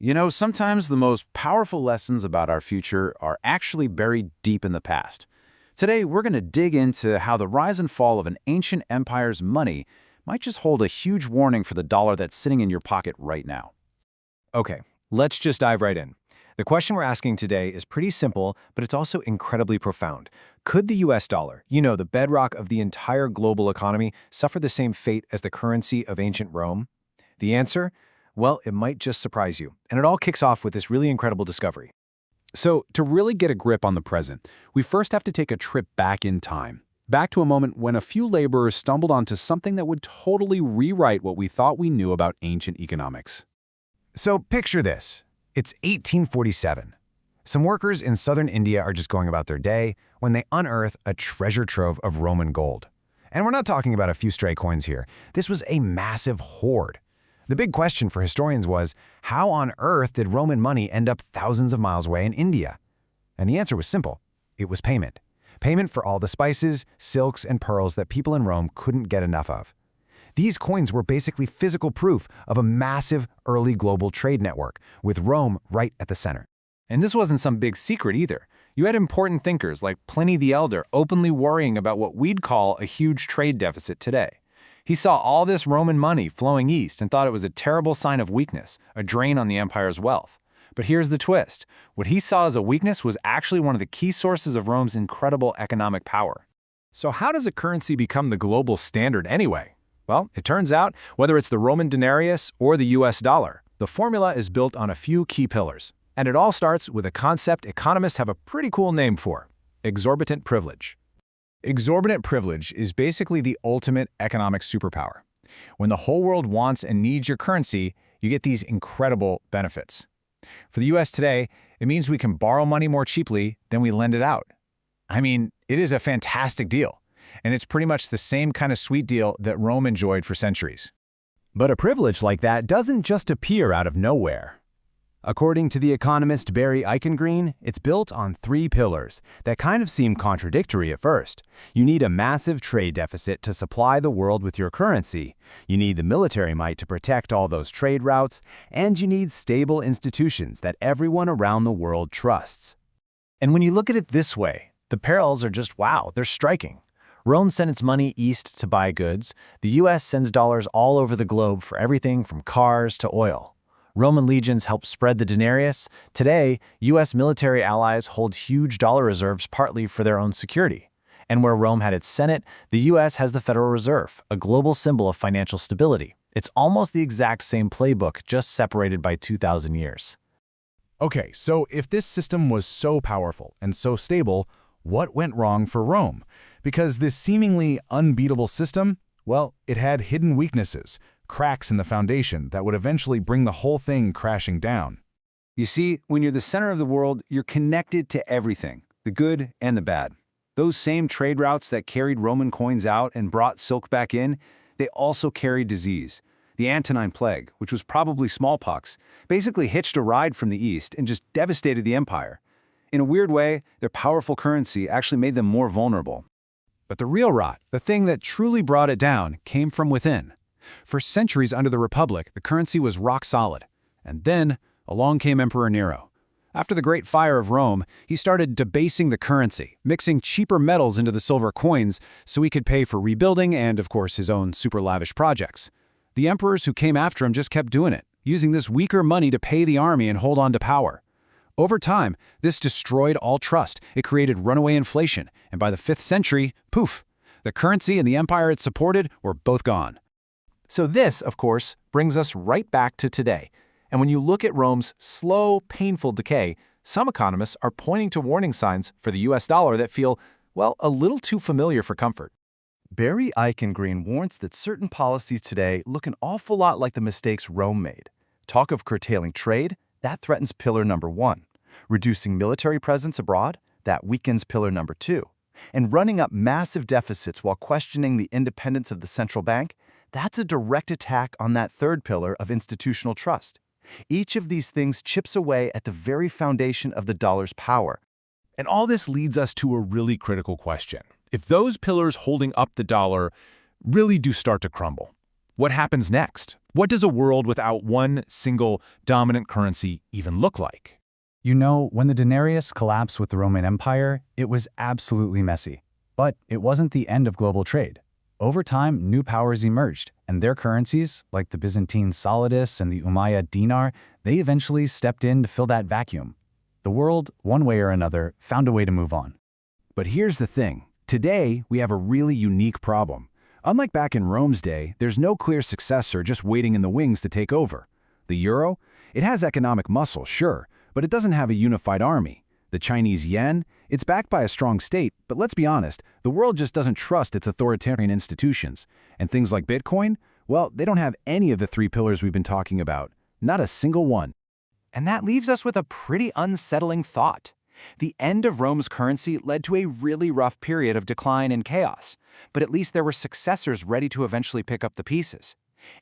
You know, sometimes the most powerful lessons about our future are actually buried deep in the past. Today, we're going to dig into how the rise and fall of an ancient empire's money might just hold a huge warning for the dollar that's sitting in your pocket right now. Okay, let's just dive right in. The question we're asking today is pretty simple, but it's also incredibly profound. Could the US dollar, the bedrock of the entire global economy, suffer the same fate as the currency of ancient Rome? The answer? Well, it might just surprise you. And it all kicks off with this really incredible discovery. So, to really get a grip on the present, we first have to take a trip back in time. Back to a moment when a few laborers stumbled onto something that would totally rewrite what we thought we knew about ancient economics. So picture this. It's 1847. Some workers in southern India are just going about their day when they unearth a treasure trove of Roman gold. And we're not talking about a few stray coins here. This was a massive hoard. The big question for historians was, how on earth did Roman money end up thousands of miles away in India? And the answer was simple. It was payment. Payment for all the spices, silks, and pearls that people in Rome couldn't get enough of. These coins were basically physical proof of a massive early global trade network, with Rome right at the center. And this wasn't some big secret either. You had important thinkers like Pliny the Elder openly worrying about what we'd call a huge trade deficit today. He saw all this Roman money flowing east and thought it was a terrible sign of weakness, a drain on the empire's wealth. But here's the twist. What he saw as a weakness was actually one of the key sources of Rome's incredible economic power. So how does a currency become the global standard anyway? Well, it turns out, whether it's the Roman denarius or the US dollar, the formula is built on a few key pillars. And it all starts with a concept economists have a pretty cool name for: exorbitant privilege. Exorbitant privilege is basically the ultimate economic superpower. When the whole world wants and needs your currency, you get these incredible benefits. For the US today, it means we can borrow money more cheaply than we lend it out. I mean, it is a fantastic deal. And it's pretty much the same kind of sweet deal that Rome enjoyed for centuries. But a privilege like that doesn't just appear out of nowhere. According to the economist Barry Eichengreen, it's built on three pillars that kind of seem contradictory at first. You need a massive trade deficit to supply the world with your currency. You need the military might to protect all those trade routes. And you need stable institutions that everyone around the world trusts. And when you look at it this way, the parallels are just wow, they're striking. Rome sent its money east to buy goods. The US sends dollars all over the globe for everything from cars to oil. Roman legions helped spread the denarius. Today, US military allies hold huge dollar reserves partly for their own security. And where Rome had its Senate, the US has the Federal Reserve, a global symbol of financial stability. It's almost the exact same playbook, just separated by 2,000 years. Okay, so if this system was so powerful and so stable, what went wrong for Rome? Because this seemingly unbeatable system, well, it had hidden weaknesses, cracks in the foundation that would eventually bring the whole thing crashing down. You see, when you're the center of the world, you're connected to everything, the good and the bad. Those same trade routes that carried Roman coins out and brought silk back in, they also carried disease. The Antonine Plague, which was probably smallpox, basically hitched a ride from the east and just devastated the empire. In a weird way, their powerful currency actually made them more vulnerable. But the real rot, the thing that truly brought it down, came from within. For centuries under the Republic, the currency was rock solid. And then, along came Emperor Nero. After the Great Fire of Rome, he started debasing the currency, mixing cheaper metals into the silver coins so he could pay for rebuilding and, of course, his own super lavish projects. The emperors who came after him just kept doing it, using this weaker money to pay the army and hold on to power. Over time, this destroyed all trust. It created runaway inflation, and by the 5th century, poof, the currency and the empire it supported were both gone. So this, of course, brings us right back to today. And when you look at Rome's slow, painful decay, some economists are pointing to warning signs for the US dollar that feel, well, a little too familiar for comfort. Barry Eichengreen warns that certain policies today look an awful lot like the mistakes Rome made. Talk of curtailing trade, that threatens pillar number 1. Reducing military presence abroad, that weakens pillar number 2. And running up massive deficits while questioning the independence of the central bank, that's a direct attack on that third pillar of institutional trust. Each of these things chips away at the very foundation of the dollar's power. And all this leads us to a really critical question. If those pillars holding up the dollar really do start to crumble, What happens next? What does a world without one single dominant currency even look like? You know, when the Denarius collapsed with the Roman Empire, it was absolutely messy. But it wasn't the end of global trade. Over time, new powers emerged, and their currencies, like the Byzantine solidus and the Umayyad dinar, they eventually stepped in to fill that vacuum. The world, one way or another, found a way to move on. But here's the thing. Today, we have a really unique problem. Unlike back in Rome's day, there's no clear successor just waiting in the wings to take over. The euro? It has economic muscle, sure, but it doesn't have a unified army. The Chinese yen? It's backed by a strong state, but let's be honest, the world just doesn't trust its authoritarian institutions. And things like Bitcoin? Well, they don't have any of the three pillars we've been talking about. Not a single one. And that leaves us with a pretty unsettling thought. The end of Rome's currency led to a really rough period of decline and chaos, but at least there were successors ready to eventually pick up the pieces.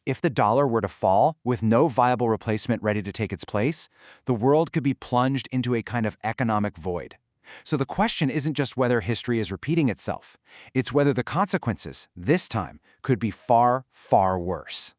If the dollar were to fall, with no viable replacement ready to take its place, the world could be plunged into a kind of economic void. So the question isn't just whether history is repeating itself, it's whether the consequences, this time, could be far, far worse.